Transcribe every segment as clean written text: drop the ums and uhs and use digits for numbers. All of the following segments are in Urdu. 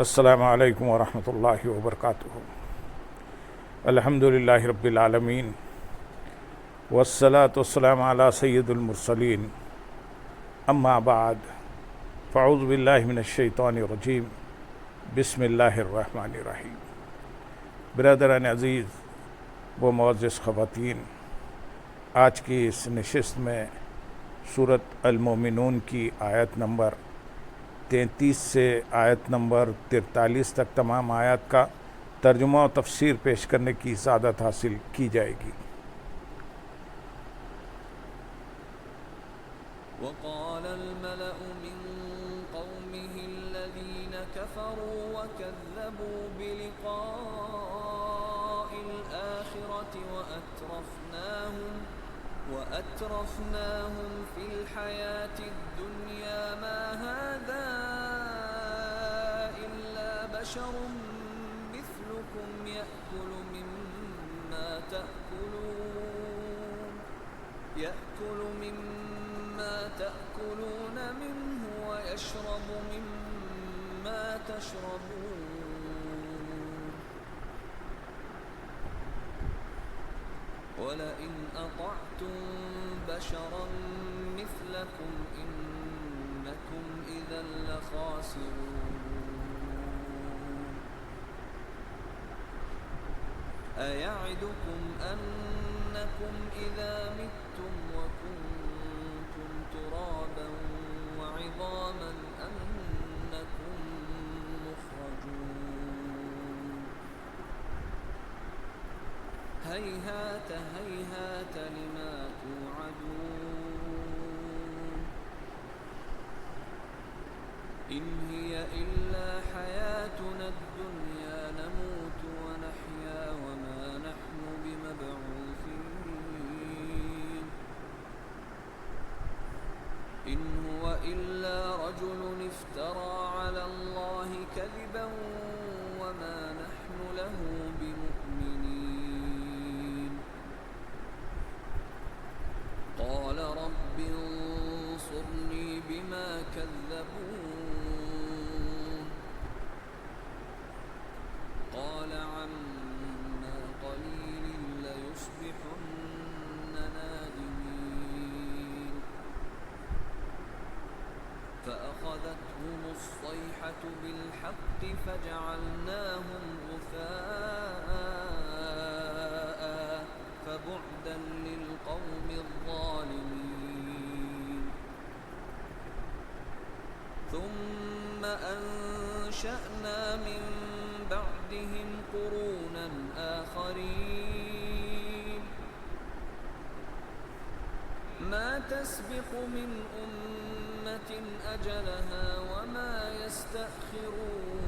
السلام علیکم ورحمۃ اللہ وبرکاتہ۔ الحمدللہ رب العالمین والصلاة والسلام علی سید المرسلین، اما بعد فاعوذ باللہ من الشیطان الرجیم، بسم اللہ الرحمن الرحیم۔ برادران عزیز و معزز خواتین، آج کی اس نشست میں سورۃ المومنون کی آیت نمبر 33 سے آیت نمبر 43 تک تمام آیات کا ترجمہ و تفسیر پیش کرنے کی سعادت حاصل کی جائے گی۔ وقال الملأ من قومه الذين كفروا وكذبوا بلقاء الآخرة وأترفناهم في الحياة الدنيا ما هذا إلا بشر مثلكم يأكل مما تأكلون منه ويشرب مما تشربون وَلَئِنْ أَطَعْتُمْ بَشَرًا مِثْلَكُمْ إِنَّكُمْ إِذًا لَخَاسِرُونَ أَيَعِدُكُمْ أَنَّكُمْ إِذَا مِتُّمْ وَكُنْتُمْ تُرَابًا وَعِظَامًا أَنَّكُمْ مُخْرَجُونَ هيهات هيهات لما توعدون إن هي إلا حياتنا الدنيا نموت ونحيا وما نحن بمبعوثين إن هو إلا رجل افترى على الله كذبا وما نحن له بمؤمنين قال رب انصرني بما كذبون قال عما قليل ليصبحن نادمين فأخذتهم الصيحة بالحق فجعلناهم غثاء فبعدا للقوم الظالمين ثم أنشأنا من بعدهم قرونا آخرين ما تسبق من أمة أجلها وما يستأخرون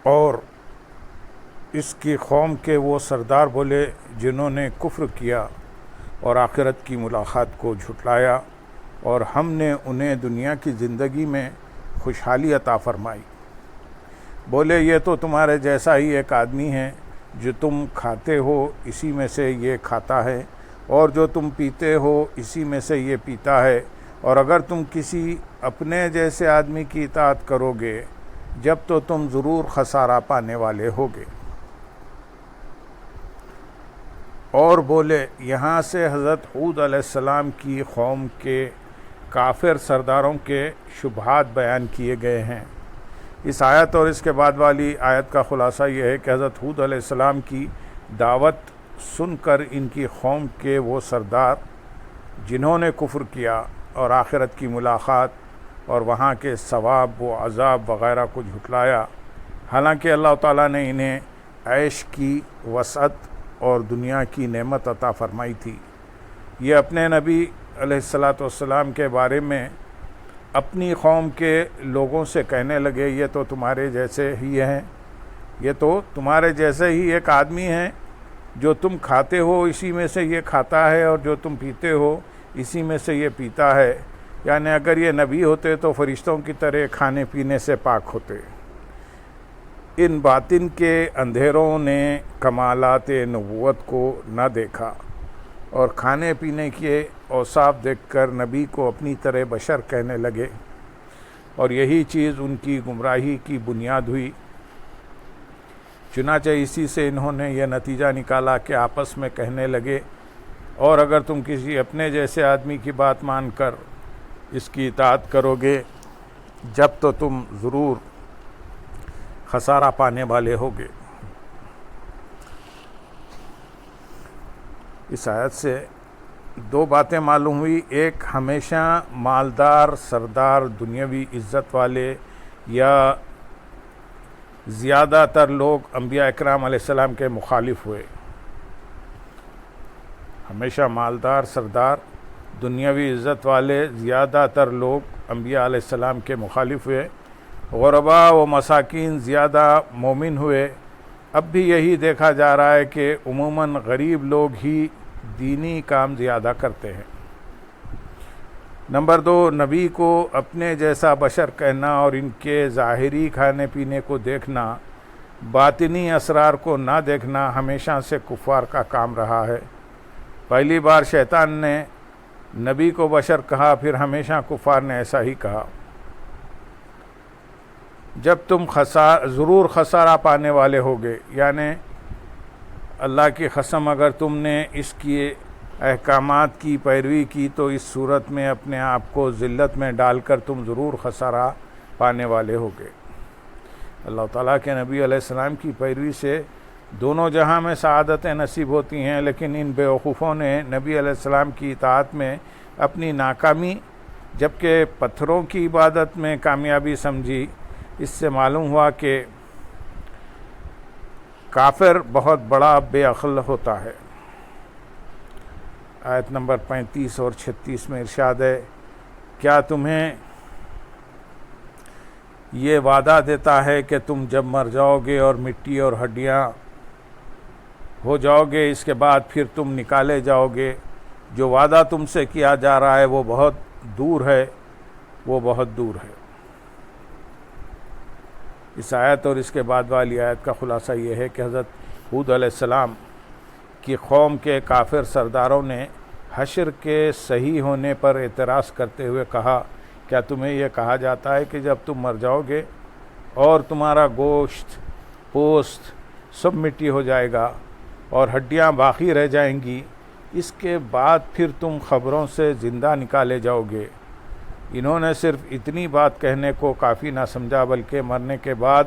اور اس کی قوم کے وہ سردار بولے جنہوں نے کفر کیا اور آخرت کی ملاقات کو جھٹلایا، اور ہم نے انہیں دنیا کی زندگی میں خوشحالی عطا فرمائی۔ بولے یہ تو تمہارے جیسا ہی ایک آدمی ہے، جو تم کھاتے ہو اسی میں سے یہ کھاتا ہے، اور جو تم پیتے ہو اسی میں سے یہ پیتا ہے، اور اگر تم کسی اپنے جیسے آدمی کی اطاعت کرو گے جب تو تم ضرور خسارہ پانے والے ہوگے۔ اور بولے یہاں سے حضرت ہود علیہ السلام کی قوم کے کافر سرداروں کے شبہات بیان کیے گئے ہیں۔ اس آیت اور اس کے بعد والی آیت کا خلاصہ یہ ہے کہ حضرت ہود علیہ السلام کی دعوت سن کر ان کی قوم کے وہ سردار جنہوں نے کفر کیا اور آخرت کی ملاقات اور وہاں کے ثواب و عذاب وغیرہ کو جھٹلایا، حالانکہ اللہ تعالیٰ نے انہیں عیش کی وسعت اور دنیا کی نعمت عطا فرمائی تھی۔ یہ اپنے نبی علیہ السلام کے بارے میں اپنی قوم کے لوگوں سے کہنے لگے یہ تو تمہارے جیسے ہی ہیں، یہ تو تمہارے جیسے ہی ایک آدمی ہے، جو تم کھاتے ہو اسی میں سے یہ کھاتا ہے، اور جو تم پیتے ہو اسی میں سے یہ پیتا ہے۔ یعنی اگر یہ نبی ہوتے تو فرشتوں کی طرح کھانے پینے سے پاک ہوتے۔ ان باطن کے اندھیروں نے کمالات نبوت کو نہ دیکھا، اور کھانے پینے کے اوصاف دیکھ کر نبی کو اپنی طرح بشر کہنے لگے، اور یہی چیز ان کی گمراہی کی بنیاد ہوئی۔ چنانچہ اسی سے انہوں نے یہ نتیجہ نکالا کہ آپس میں کہنے لگے، اور اگر تم کسی اپنے جیسے آدمی کی بات مان کر اس کی اطاعت کرو گے جب تو تم ضرور خسارہ پانے والے ہوگے۔ اس آیت سے دو باتیں معلوم ہوئی۔ ایک، ہمیشہ مالدار، سردار، دنیاوی عزت والے یا زیادہ تر لوگ انبیاء اکرام علیہ السلام کے مخالف ہوئے۔ ہمیشہ مالدار، سردار، دنیاوی عزت والے زیادہ تر لوگ انبیاء علیہ السلام کے مخالف ہوئے۔ غرباء و مساکین زیادہ مومن ہوئے۔ اب بھی یہی دیکھا جا رہا ہے کہ عموماً غریب لوگ ہی دینی کام زیادہ کرتے ہیں۔ نمبر 2، نبی کو اپنے جیسا بشر کہنا اور ان کے ظاہری کھانے پینے کو دیکھنا، باطنی اسرار کو نہ دیکھنا ہمیشہ سے کفار کا کام رہا ہے۔ پہلی بار شیطان نے نبی کو بشر کہا، پھر ہمیشہ کفار نے ایسا ہی کہا۔ جب تم ضرور خسارہ پانے والے ہوگے، یعنی اللہ کی قسم اگر تم نے اس کی احکامات کی پیروی کی تو اس صورت میں اپنے آپ کو ذلت میں ڈال کر تم ضرور خسارہ پانے والے ہوگے۔ اللہ تعالیٰ کے نبی علیہ السلام کی پیروی سے دونوں جہاں میں سعادتیں نصیب ہوتی ہیں، لیکن ان بیوقوفوں نے نبی علیہ السلام کی اطاعت میں اپنی ناکامی جبکہ پتھروں کی عبادت میں کامیابی سمجھی۔ اس سے معلوم ہوا کہ کافر بہت بڑا بے عقل ہوتا ہے۔ آیت نمبر 35 اور 36 میں ارشاد ہے، کیا تمہیں یہ وعدہ دیتا ہے کہ تم جب مر جاؤ گے اور مٹی اور ہڈیاں ہو جاؤ گے، اس کے بعد پھر تم نکالے جاؤ گے؟ جو وعدہ تم سے کیا جا رہا ہے وہ بہت دور ہے، وہ بہت دور ہے۔ اس آیت اور اس کے بعد والی آیت کا خلاصہ یہ ہے کہ حضرت ہود علیہ السلام کی قوم کے کافر سرداروں نے حشر کے صحیح ہونے پر اعتراض کرتے ہوئے کہا، کیا تمہیں یہ کہا جاتا ہے کہ جب تم مر جاؤ گے اور تمہارا گوشت، پوست سب مٹی ہو جائے گا اور ہڈیاں باقی رہ جائیں گی، اس کے بعد پھر تم قبروں سے زندہ نکالے جاؤ گے؟ انہوں نے صرف اتنی بات کہنے کو کافی نہ سمجھا، بلکہ مرنے کے بعد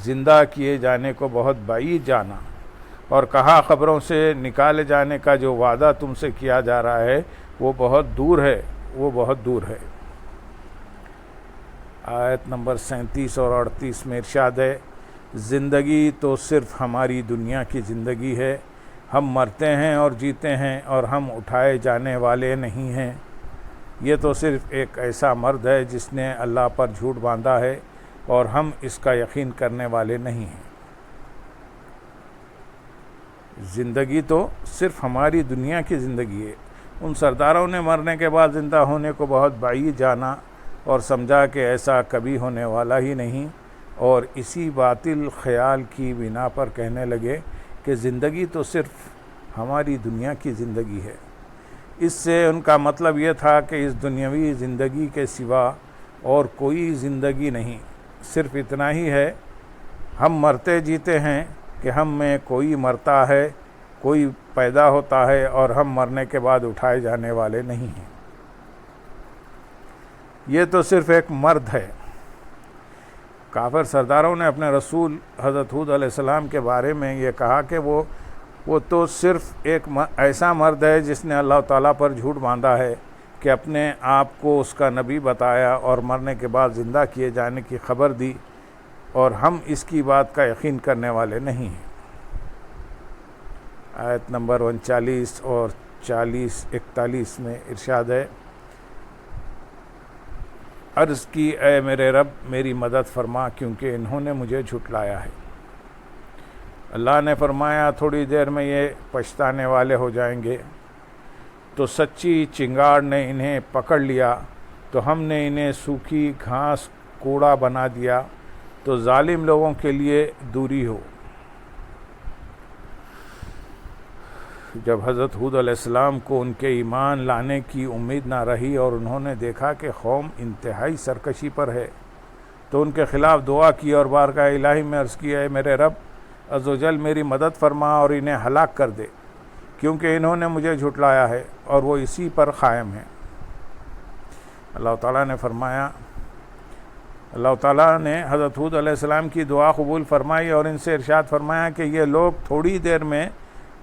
زندہ کیے جانے کو بہت بعید جانا اور کہا، قبروں سے نکالے جانے کا جو وعدہ تم سے کیا جا رہا ہے وہ بہت دور ہے، وہ بہت دور ہے۔ آیت نمبر 37 اور 38 میں ارشاد ہے، زندگی تو صرف ہماری دنیا کی زندگی ہے، ہم مرتے ہیں اور جیتے ہیں اور ہم اٹھائے جانے والے نہیں ہیں۔ یہ تو صرف ایک ایسا مرد ہے جس نے اللہ پر جھوٹ باندھا ہے اور ہم اس کا یقین کرنے والے نہیں ہیں۔ زندگی تو صرف ہماری دنیا کی زندگی ہے۔ ان سرداروں نے مرنے کے بعد زندہ ہونے کو بہت بعید جانا اور سمجھا کہ ایسا کبھی ہونے والا ہی نہیں، اور اسی باطل خیال کی بنا پر کہنے لگے کہ زندگی تو صرف ہماری دنیا کی زندگی ہے۔ اس سے ان کا مطلب یہ تھا کہ اس دنیاوی زندگی کے سوا اور کوئی زندگی نہیں، صرف اتنا ہی ہے، ہم مرتے جیتے ہیں کہ ہم میں کوئی مرتا ہے، کوئی پیدا ہوتا ہے اور ہم مرنے کے بعد اٹھائے جانے والے نہیں ہیں۔ یہ تو صرف ایک مرد ہے۔ کافر سرداروں نے اپنے رسول حضرت ہود علیہ السلام کے بارے میں یہ کہا کہ وہ تو صرف ایک ایسا مرد ہے جس نے اللہ تعالیٰ پر جھوٹ باندھا ہے کہ اپنے آپ کو اس کا نبی بتایا اور مرنے کے بعد زندہ کیے جانے کی خبر دی، اور ہم اس کی بات کا یقین کرنے والے نہیں ہیں۔ آیت نمبر 39 اور 41 میں ارشاد ہے، عرض کی، اے میرے رب میری مدد فرما کیونکہ انہوں نے مجھے جھٹلایا ہے۔ اللہ نے فرمایا، تھوڑی دیر میں یہ پچھتانے والے ہو جائیں گے۔ تو سچی چنگاڑ نے انہیں پکڑ لیا تو ہم نے انہیں سوکھی گھاس کوڑا بنا دیا، تو ظالم لوگوں کے لیے دوری ہو۔ جب حضرت ہود علیہ السلام کو ان کے ایمان لانے کی امید نہ رہی اور انہوں نے دیکھا کہ قوم انتہائی سرکشی پر ہے تو ان کے خلاف دعا کی اور بارگاہ الہی میں عرض کیا، اے میرے رب عز و جل میری مدد فرما اور انہیں ہلاک کر دے، کیونکہ انہوں نے مجھے جھٹلایا ہے اور وہ اسی پر قائم ہیں۔ اللہ تعالیٰ نے فرمایا، اللہ تعالیٰ نے حضرت ہود علیہ السلام کی دعا قبول فرمائی اور ان سے ارشاد فرمایا کہ یہ لوگ تھوڑی دیر میں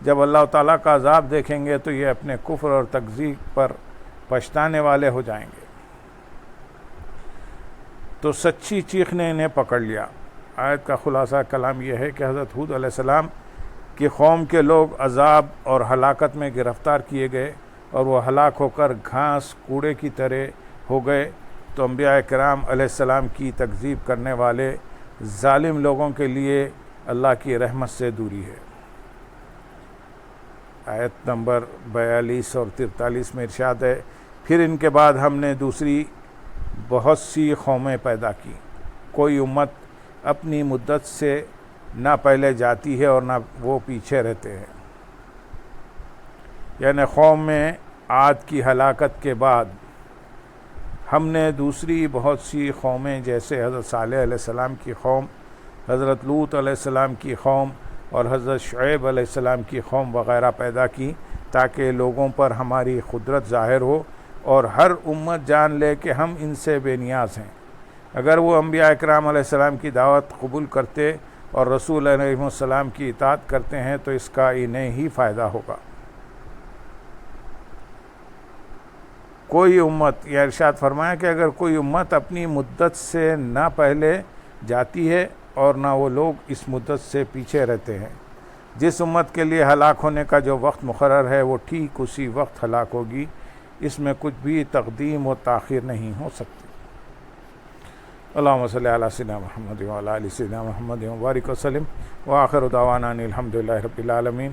جب اللہ تعالیٰ کا عذاب دیکھیں گے تو یہ اپنے کفر اور تکذیب پر پچھتانے والے ہو جائیں گے۔ تو سچی چیخ نے انہیں پکڑ لیا۔ آیت کا خلاصہ کلام یہ ہے کہ حضرت ہود علیہ السلام کی قوم کے لوگ عذاب اور ہلاکت میں گرفتار کیے گئے اور وہ ہلاک ہو کر گھاس کوڑے کی طرح ہو گئے، تو انبیاء کرام علیہ السلام کی تکذیب کرنے والے ظالم لوگوں کے لیے اللہ کی رحمت سے دوری ہے۔ آیت نمبر 42 اور 43 میں ارشاد ہے، پھر ان کے بعد ہم نے دوسری بہت سی قومیں پیدا کی، کوئی امت اپنی مدت سے نہ پہلے جاتی ہے اور نہ وہ پیچھے رہتے ہیں۔ یعنی قوم میں عاد کی ہلاکت کے بعد ہم نے دوسری بہت سی قومیں جیسے حضرت صالح علیہ السلام کی قوم، حضرت لوط علیہ السلام کی قوم اور حضرت شعیب علیہ السلام کی قوم وغیرہ پیدا کی، تاکہ لوگوں پر ہماری قدرت ظاہر ہو اور ہر امت جان لے کہ ہم ان سے بے نیاز ہیں۔ اگر وہ انبیاء اکرام علیہ السلام کی دعوت قبول کرتے اور رسول علیہ السلام کی اطاعت کرتے ہیں تو اس کا انہیں ہی فائدہ ہوگا۔ کوئی امت، یہ ارشاد فرمایا کہ اگر کوئی امت اپنی مدت سے نہ پہلے جاتی ہے اور نہ وہ لوگ اس مدت سے پیچھے رہتے ہیں، جس امت کے لیے ہلاک ہونے کا جو وقت مقرر ہے وہ ٹھیک اسی وقت ہلاک ہوگی، اس میں کچھ بھی تقدیم و تاخیر نہیں ہو سکتی۔ اللہم صلی علی سیدنا محمد وعلی آل سیدنا محمد وبارک وسلم، وآخر دعوانا ان الحمد للہ رب العالمین۔